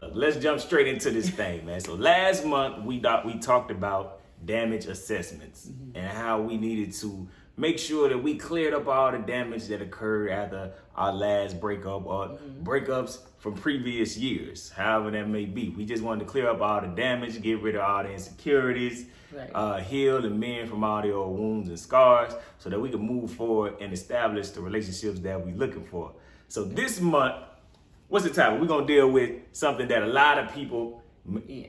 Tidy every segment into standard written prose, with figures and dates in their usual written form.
look, let's jump straight into this thing, man. So last month we talked about damage assessments and how we needed to make sure that we cleared up all the damage that occurred after our last breakup or breakups from previous years, however that may be. We just wanted to clear up all the damage, get rid of all the insecurities, heal and mend from all the old wounds and scars so that we can move forward and establish the relationships that we're looking for. So this month, what's the topic? We're going to deal with something that a lot of people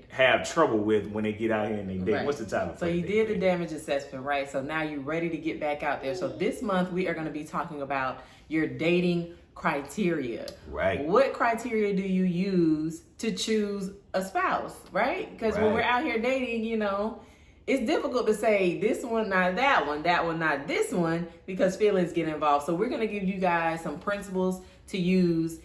have trouble with when they get out here and they date. What's the topic? So you did the damage assessment, right? So now you're ready to get back out there. So this month we are going to be talking about your dating criteria. Right. What criteria do you use to choose a spouse, right? Because when we're out here dating, you know, it's difficult to say this one, not that one, not this one, because feelings get involved. So we're going to give you guys some principles to use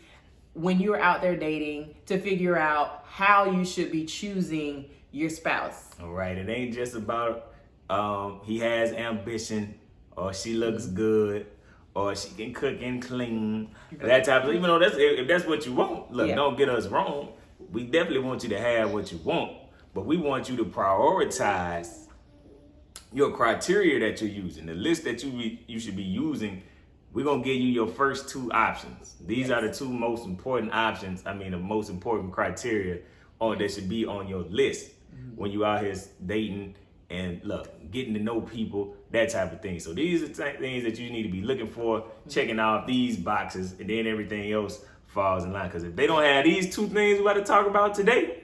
when you're out there dating to figure out how you should be choosing your spouse. All right. It ain't just about he has ambition or she looks good or she can cook and clean. That type of, even though if that's what you want, look, don't get us wrong. We definitely want you to have what you want, but we want you to prioritize your criteria that you're using, the list that you should be using. We're going to give you your first two options. These are the two most important options. I mean, the most important criteria that should be on your list when you out here dating and look, getting to know people, that type of thing. So these are things that you need to be looking for, checking off these boxes, and then everything else falls in line. Because if they don't have these two things we're about to talk about today,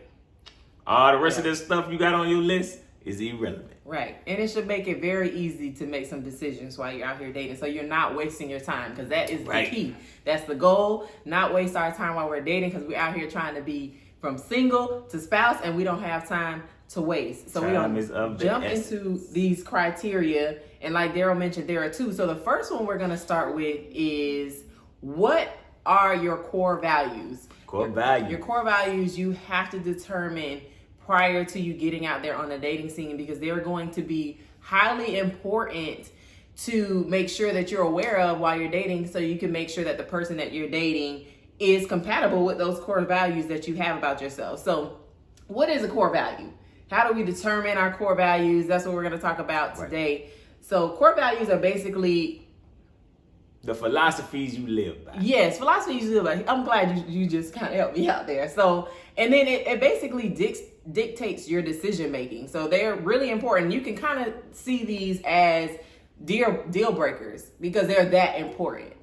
all the rest of this stuff you got on your list is irrelevant. Right. And it should make it very easy to make some decisions while you're out here dating. So you're not wasting your time, because that is the key. That's the goal. Not waste our time while we're dating, because we're out here trying to be from single to spouse and we don't have time to waste. So we're going to jump into these criteria. And like Daryl mentioned, there are two. So the first one we're going to start with is, what are your core values? Your core values you have to determine prior to you getting out there on the dating scene, because they're going to be highly important to make sure that you're aware of while you're dating, so you can make sure that the person that you're dating is compatible with those core values that you have about yourself. So what is a core value? How do we determine our core values? That's what we're going to talk about today. So core values are basically the philosophies you live by. Yes, philosophies you live by. I'm glad you just kind of helped me out there. So, and then it basically dictates your decision making. So they're really important. You can kind of see these as deal breakers because they're that important,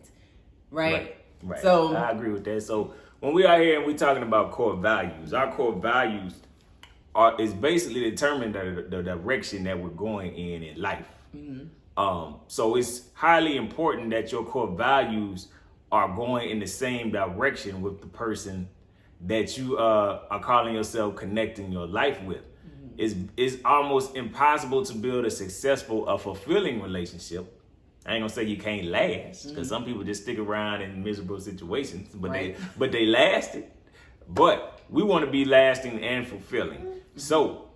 right? So I agree with that. So when we are here and we're talking about core values, our core values is basically determining the direction that we're going in life. So it's highly important that your core values are going in the same direction with the person that you are calling yourself connecting your life with. It's almost impossible to build a successful, fulfilling relationship. I ain't gonna say you can't last, because some people just stick around in miserable situations, but they lasted. But we want to be lasting and fulfilling. So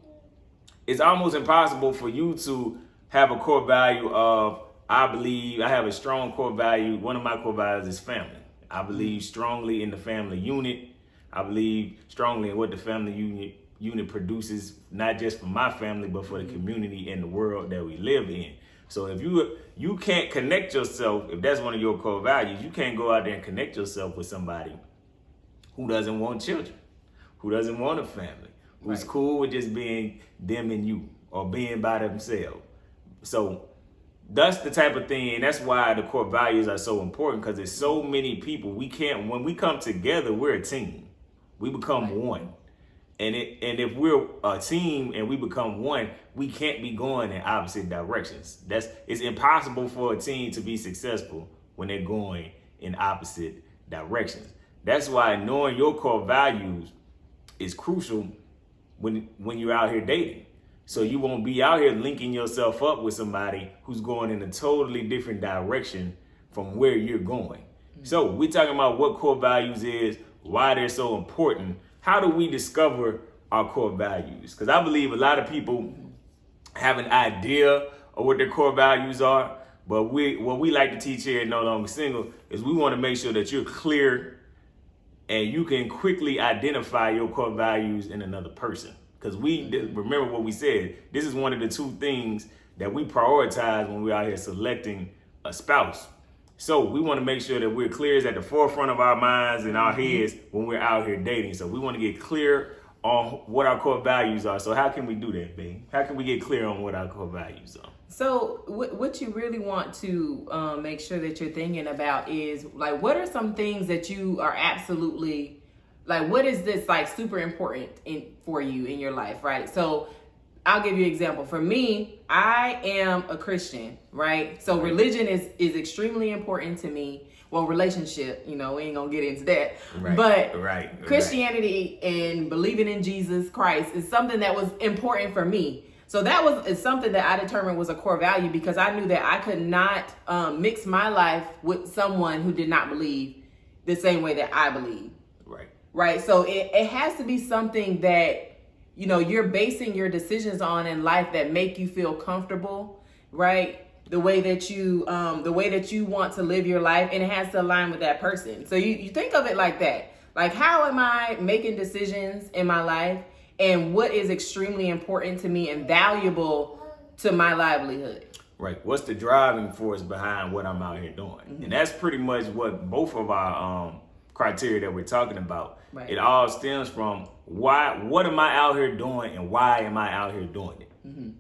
it's almost impossible for you to have a core value of, I believe, I have a strong core value. One of my core values is family. I believe strongly in the family unit. I believe strongly in what the family unit produces, not just for my family, but for the community and the world that we live in. So if you can't connect yourself, if that's one of your core values, you can't go out there and connect yourself with somebody who doesn't want children, who doesn't want a family, who's cool with just being them and you, or being by themselves. So that's the type of thing, and that's why the core values are so important, because there's so many people. When we come together, we're a team. We become one. And if we're a team and we become one, we can't be going in opposite directions. It's impossible for a team to be successful when they're going in opposite directions. That's why knowing your core values is crucial when you're out here dating. So you won't be out here linking yourself up with somebody who's going in a totally different direction from where you're going. So we're talking about what core values is, why they're so important. How do we discover our core values? Because I believe a lot of people have an idea of what their core values are, but what we like to teach here at No Longer Single is we want to make sure that you're clear and you can quickly identify your core values in another person. Because remember what we said, this is one of the two things that we prioritize when we're out here selecting a spouse. So we want to make sure that we're clear is at the forefront of our minds and our heads when we're out here dating. So we want to get clear on what our core values are. So how can we do that, babe? How can we get clear on what our core values are? So what you really want to make sure that you're thinking about is like, what are some things that you are absolutely like, what is this like super important for you in your life, right? So I'll give you an example. For me, I am a Christian, right? So religion is extremely important to me. Well, relationship, we ain't gonna get into that. Right, but Christianity and believing in Jesus Christ is something that was important for me. So that is something that I determined was a core value because I knew that I could not mix my life with someone who did not believe the same way that I believe. Right. So it has to be something that you're basing your decisions on in life that make you feel comfortable, right? The way that you want to live your life, and it has to align with that person. So you think of it like that. Like, how am I making decisions in my life, and what is extremely important to me and valuable to my livelihood? Right. What's the driving force behind what I'm out here doing? Mm-hmm. And that's pretty much what both of our criteria that we're talking about. Right. It all stems from what am I out here doing and why am I out here doing it? Mm-hmm.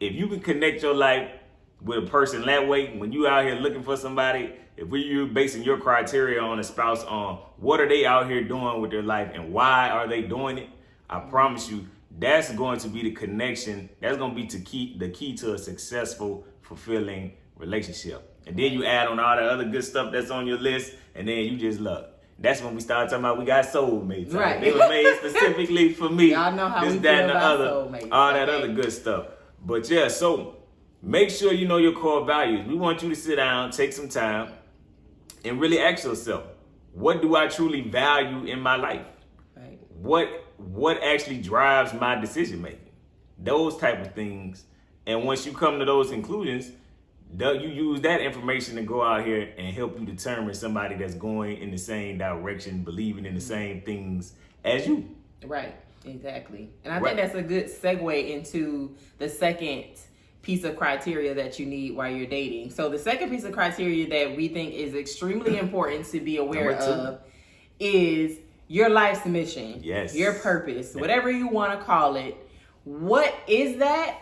If you can connect your life with a person that way, when you out here looking for somebody, if you're basing your criteria on a spouse on what are they out here doing with their life and why are they doing it, I promise you that's going to be the connection. That's going to be the key to a successful, fulfilling relationship. And then you add on all the other good stuff that's on your list, and then you just look. That's when we start talking about we got soulmates. Right. They were made specifically for me. Y'all know how this, we that, feel and the about other, soulmates. all that other good stuff. But yeah, so make sure you know your core values. We want you to sit down, take some time, and really ask yourself, what do I truly value in my life? Right. What actually drives my decision making? Those type of things. And once you come to those conclusions, you use that information to go out here and help you determine somebody that's going in the same direction, believing in the same things as you. Right, exactly. And I think that's a good segue into the second piece of criteria that you need while you're dating. So the second piece of criteria that we think is extremely important to be aware of is your life's mission. Yes. Your purpose, whatever you want to call it. What is that?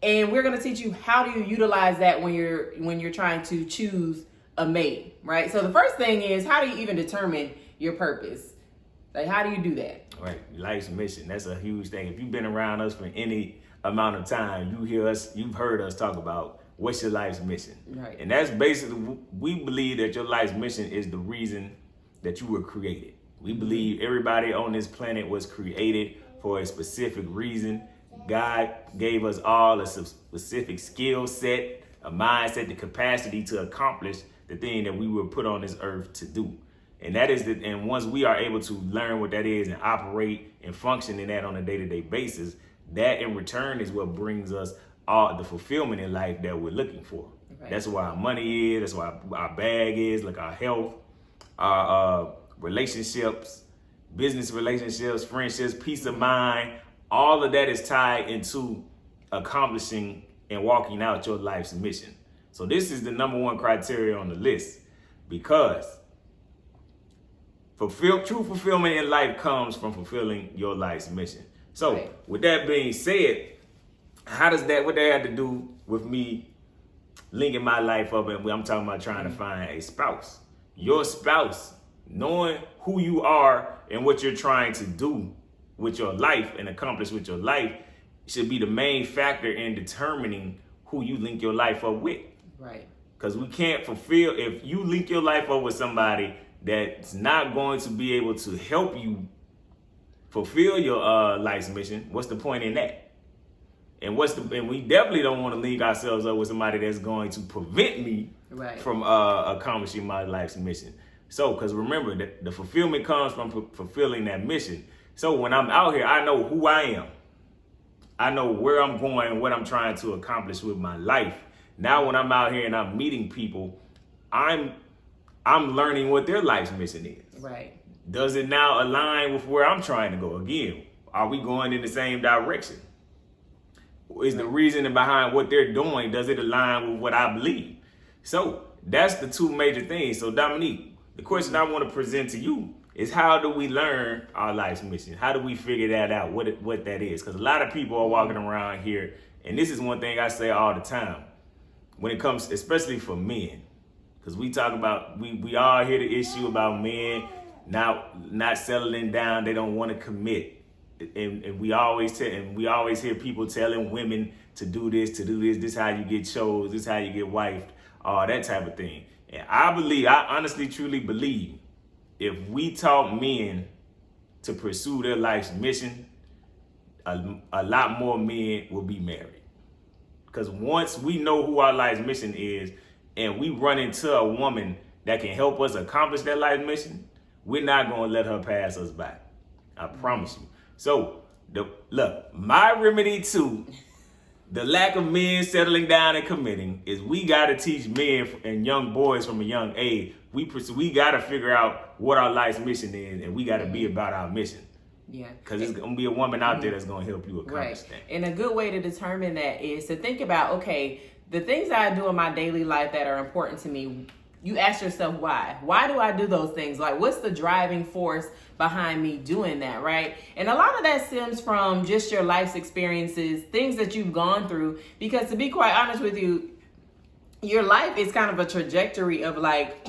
And we're going to teach you how do you utilize that when you're trying to choose a mate, right? So the first thing is, how do you even determine your purpose? Like, how do you do that? Right, life's mission. That's a huge thing. If you've been around us for any amount of time, you've heard us talk about what's your life's mission. Right. And that's basically, we believe that your life's mission is the reason that you were created. We believe everybody on this planet was created for a specific reason. God gave us all a specific skill set, a mindset, the capacity to accomplish the thing that we were put on this earth to do. And that is and once we are able to learn what that is and operate and function in that on a day-to-day basis, that in return is what brings us all the fulfillment in life that we're looking for. Right. That's why our money is, that's why our bag is, like our health, our relationships, business relationships, friendships, peace of mind. All of that is tied into accomplishing and walking out your life's mission. So this is the number one criteria on the list, because true fulfillment in life comes from fulfilling your life's mission. So with that being said, what that have to do with me linking my life up, and I'm talking about trying to find a spouse. Your spouse, knowing who you are and what you're trying to do with your life and accomplish with your life, should be the main factor in determining who you link your life up with. Right. Because we can't fulfill, if you link your life up with somebody that's not going to be able to help you fulfill your life's mission, what's the point in that? And we definitely don't want to link ourselves up with somebody that's going to prevent me from accomplishing my life's mission. So, because remember, the fulfillment comes from fulfilling that mission. So when I'm out here, I know who I am. I know where I'm going and what I'm trying to accomplish with my life. Now, when I'm out here and I'm meeting people, I'm learning what their life's mission is. Right. Does it now align with where I'm trying to go? Again, are we going in the same direction? Is the reasoning behind what they're doing, does it align with what I believe? So that's the two major things. So Dominique, the question I want to present to you is, how do we learn our life's mission? How do we figure that out, what that is? Because a lot of people are walking around here, and this is one thing I say all the time when it comes, especially for men, because we talk about, we all hear the issue about men not settling down, they don't want to commit. And we always hear people telling women to do this, this is how you get chose, this is how you get wifed, all that type of thing. And I honestly, truly believe, if we taught men to pursue their life's mission, a lot more men will be married. Because once we know who our life's mission is, and we run into a woman that can help us accomplish that life's mission, we're not going to let her pass us by. I promise you. So, look, my remedy to the lack of men settling down and committing is, we got to teach men and young boys from a young age. We got to figure out what our life's mission is, and we got to be about our mission. Yeah. Because there's going to be a woman out there that's going to help you accomplish that. And a good way to determine that is to think about, okay, the things that I do in my daily life that are important to me, you ask yourself why. Why do I do those things? Like, what's the driving force behind me doing that, right? And a lot of that stems from just your life's experiences, things that you've gone through. Because to be quite honest with you, your life is kind of a trajectory of like,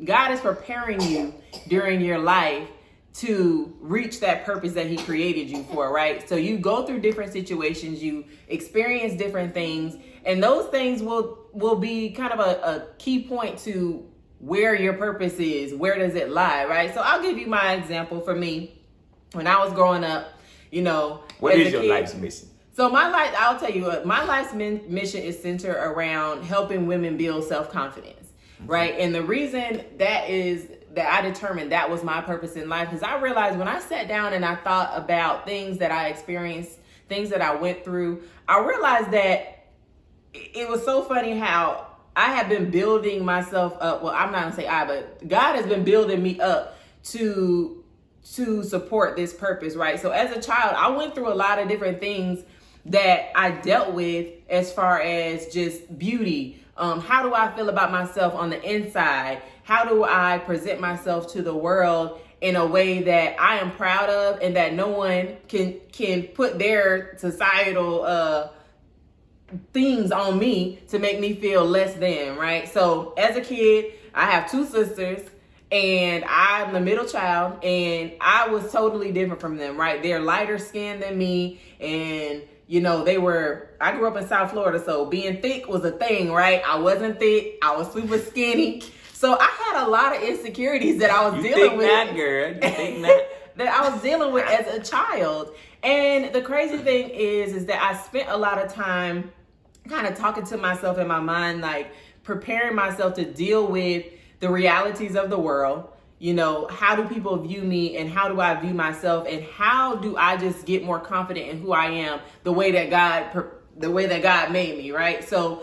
God is preparing you during your life to reach that purpose that he created you for, right? So you go through different situations, you experience different things, and those things will be kind of a key point to where your purpose is, where does it lie, right? So I'll give you my example. For me, when I was growing up, what is your life's mission? So I'll tell you what, my life's mission is centered around helping women build self-confidence, right? And the reason that I determined that was my purpose in life, because I realized when I sat down and I thought about things that I experienced, things that I went through, I realized that it was so funny how I have been building myself up. Well, I'm not gonna say but God has been building me up to support this purpose, right? So as a child, I went through a lot of different things that I dealt with as far as just beauty. How do I feel about myself on the inside? How do I present myself to the world in a way that I am proud of, and that no one can put their societal things on me to make me feel less than, right? So as a kid, I have two sisters, and I'm the middle child, and I was totally different from them, right? They're lighter skinned than me, and I grew up in South Florida, so being thick was a thing, right? I wasn't thick, I was super skinny. So I had a lot of insecurities that I was dealing with. Not, girl. You think not? That I was dealing with as a child. And the crazy thing is that I spent a lot of time kind of talking to myself in my mind, like preparing myself to deal with the realities of the world. How do people view me, and how do I view myself, and how do I just get more confident in who I am, the way that God made me, right? So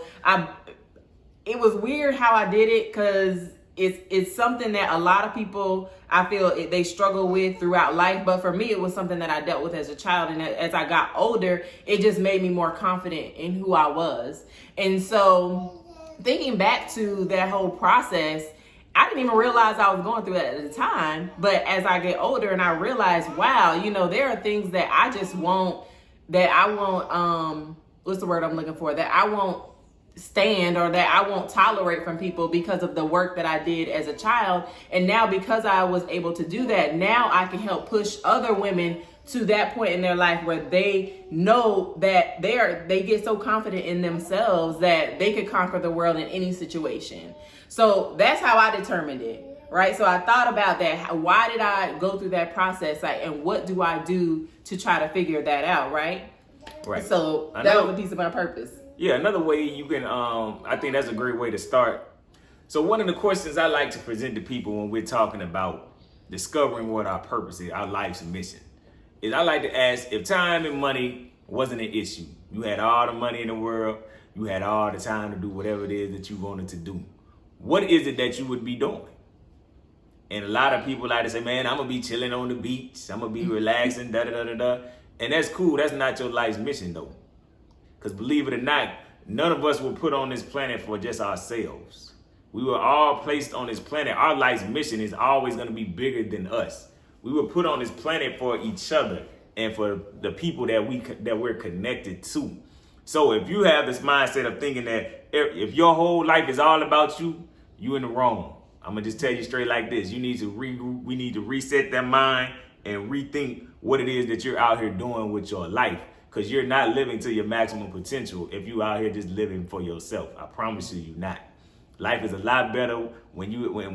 it was weird how I did it, because it's something that a lot of people, I feel they struggle with throughout life. But for me, it was something that I dealt with as a child. And as I got older, it just made me more confident in who I was. And so thinking back to that whole process, I didn't even realize I was going through that at the time. But as I get older and I realize, wow, there are things that I just won't, that I won't, what's the word I'm looking for? That I won't stand, or that I won't tolerate from people because of the work that I did as a child. And now, because I was able to do that, now I can help push other women to that point in their life where they know that they get so confident in themselves that they could conquer the world in any situation. So that's how I determined it, right? So I thought about that. Why did I go through that process? And what do I do to try to figure that out, right? Right. So that was a piece of my purpose. Yeah, another way you can, I think that's a great way to start. So one of the questions I like to present to people when we're talking about discovering what our purpose is, our life's mission, is I like to ask, if time and money wasn't an issue, you had all the money in the world, you had all the time to do whatever it is that you wanted to do, what is it that you would be doing? And a lot of people like to say, man, I'm going to be chilling on the beach. I'm going to be relaxing, da-da-da-da-da. And that's cool. That's not your life's mission, though. Because believe it or not, none of us were put on this planet for just ourselves. We were all placed on this planet. Our life's mission is always going to be bigger than us. We were put on this planet for each other and for the people that we're connected to. So if you have this mindset of thinking that if your whole life is all about you, you in the wrong. I'm gonna just tell you straight like this. We need to reset that mind and rethink what it is that you're out here doing with your life. Because you're not living to your maximum potential if you out here just living for yourself. I promise you, you're not. Life is a lot better when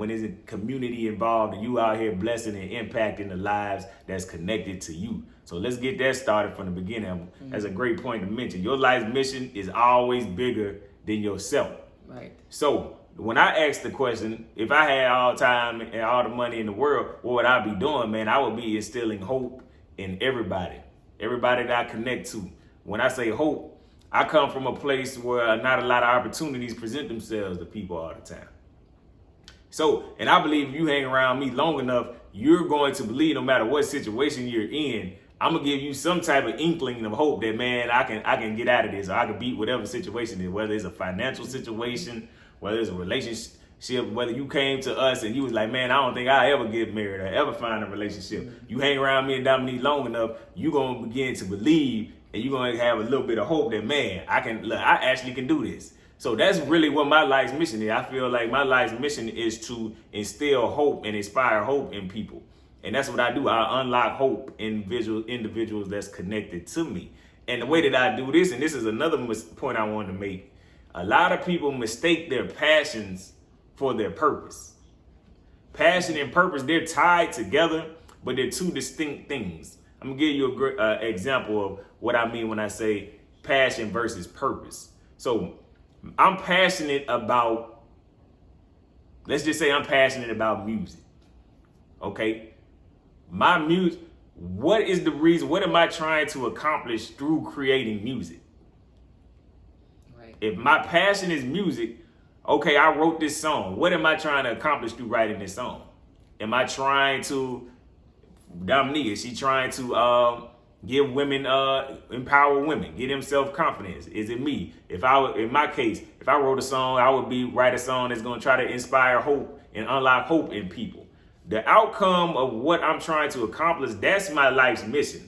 there's a community involved and you out here blessing and impacting the lives that's connected to you. So let's get that started from the beginning. That's a great point to mention. Your life's mission is always bigger than yourself. Right. So when I asked the question, if I had all time and all the money in the world, what would I be doing, man? I would be instilling hope in everybody that I connect to. When I say hope, I come from a place where not a lot of opportunities present themselves to people all the time. So, and I believe if you hang around me long enough, you're going to believe no matter what situation you're in, I'm gonna give you some type of inkling of hope that, man, I can get out of this, or I can beat whatever situation it is, whether it's a financial situation, whether it's a relationship, whether you came to us and you was like, man, I don't think I ever get married or ever find a relationship. You hang around me and Dominique long enough, you're going to begin to believe and you're going to have a little bit of hope that, man, I actually can do this. So that's really what my life's mission is. I feel like my life's mission is to instill hope and inspire hope in people. And that's what I do. I unlock hope in individuals that's connected to me. And the way that I do this, and this is another point I wanted to make, a lot of people mistake their passions for their purpose. Passion and purpose, they're tied together, but they're two distinct things. I'm gonna give you a great example of what I mean when I say passion versus purpose. So I'm passionate about, let's just say I'm passionate about music. Okay? My music, what is the reason, what am I trying to accomplish through creating music? Right. If my passion is music, okay, I wrote this song. What am I trying to accomplish through writing this song? Am I trying to, Dominique, is she trying to give women, empower women, give them self-confidence? Is it me? In my case, if I wrote a song, I would write a song that's going to try to inspire hope and unlock hope in people. The outcome of what I'm trying to accomplish, that's my life's mission.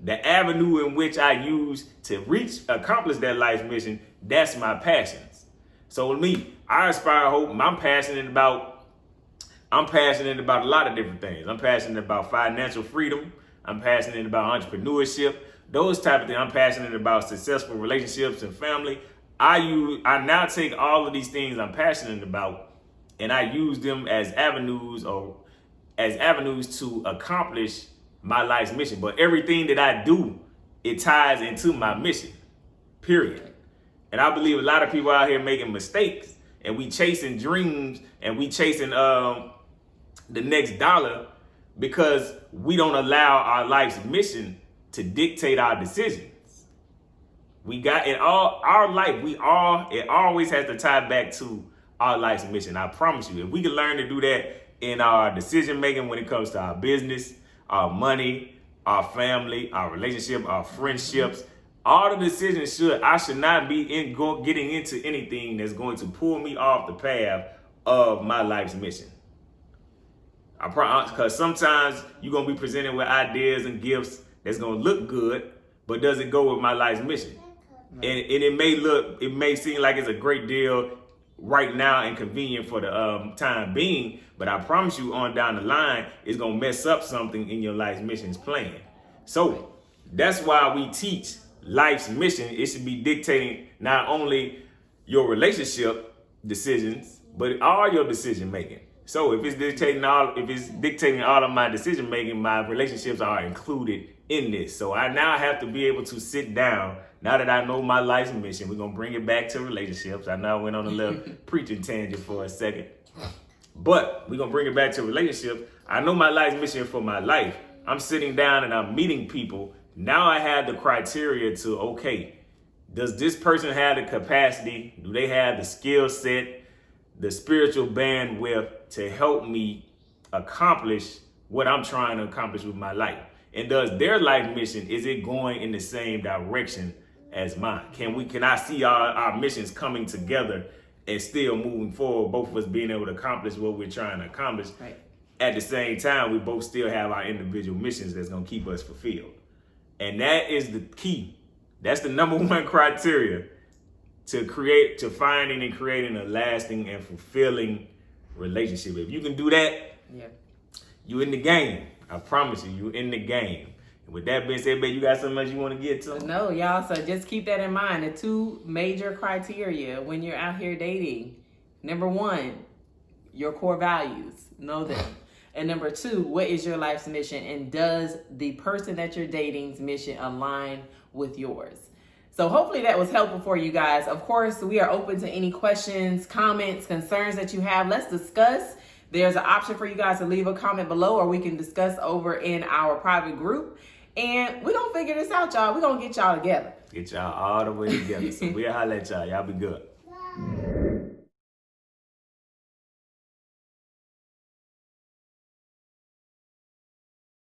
The avenue in which I use to accomplish that life's mission, that's my passions. So with me, I inspire hope. I'm passionate about a lot of different things. I'm passionate about financial freedom. I'm passionate about entrepreneurship, those type of things. I'm passionate about successful relationships and family. I now take all of these things I'm passionate about and I use them as avenues to accomplish my life's mission. But everything that I do, it ties into my mission, period. And I believe a lot of people out here making mistakes and we chasing dreams and we chasing the next dollar because we don't allow our life's mission to dictate our decisions. We got in all our life, it always has to tie back to our life's mission. I promise you, if we can learn to do that in our decision making when it comes to our business, our money, our family, our relationship, our friendships, all the decisions I should not be getting into anything that's going to pull me off the path of my life's mission. Because sometimes you're going to be presented with ideas and gifts that's going to look good, but does it go with my life's mission? And it may seem like it's a great deal right now and convenient for the time being, but I promise you on down the line, it's going to mess up something in your life's mission's plan. So that's why we teach life's mission. It should be dictating not only your relationship decisions, but all your decision making. So if it's dictating all of my decision making, my relationships are included in this. So I now have to be able to sit down. Now that I know my life's mission, we're going to bring it back to relationships. I know I went on a little preaching tangent for a second, but we're going to bring it back to relationships. I know my life's mission for my life. I'm sitting down and I'm meeting people. Now I have the criteria to, okay, does this person have the capacity? Do they have the skill set, the spiritual bandwidth to help me accomplish what I'm trying to accomplish with my life? And does their life mission, is it going in the same direction as mine? Can I see our missions coming together and still moving forward, both of us being able to accomplish what we're trying to accomplish? Right. At the same time, we both still have our individual missions that's gonna keep us fulfilled. And that is the key. That's the number one criteria to finding and creating a lasting and fulfilling relationship. If you can do that, yeah, you in the game. I promise you, in the game. And with that being said, babe, you got something else you want to get to? No, y'all. So just keep that in mind. The two major criteria when you're out here dating. Number one, your core values. Know them. And number two, what is your life's mission? And does the person that you're dating's mission align with yours? So hopefully that was helpful for you guys. Of course, we are open to any questions, comments, concerns that you have. Let's discuss. There's an option for you guys to leave a comment below, or we can discuss over in our private group. And we're going to figure this out, y'all. We're going to get y'all together. Get y'all all the way together. So we'll holler at y'all. Y'all be good.